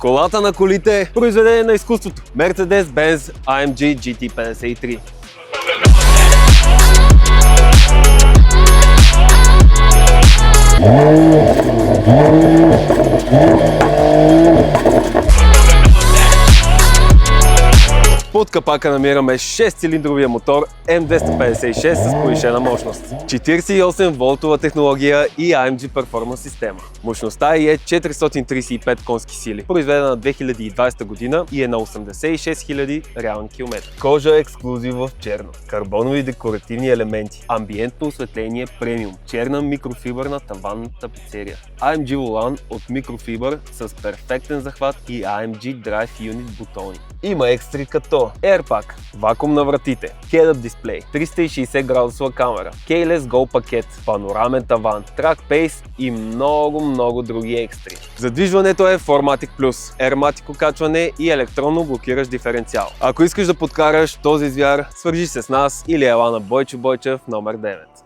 Колата на колите, произведение на изкуството. Mercedes-Benz AMG GT53. Под капака намираме 6-цилиндровия мотор M256 с повишена мощност, 48 волтова технология и AMG Performance система. Мощността е 435 конски сили, произведена на 2020 година и е на 86 000 реални километри. Кожа ексклузив в черно, карбонови декоративни елементи, амбиентно осветление премиум, черна микрофибърна таванна тапицерия, AMG волан от микрофибър с перфектен захват и AMG Drive Unit бутони. Има екстри като AirPag, вакуум на вратите, head-up дисплей, 360 градусова камера, Keyless Go пакет, панорамен таван, Track Pace и много други екстри. Задвижването е Formatic Plus, Airmatic окачване и електронно блокиращ диференциал. Ако искаш да подкараш този звяр, свържи се с нас или ела на Бойчо Бойчев номер 9.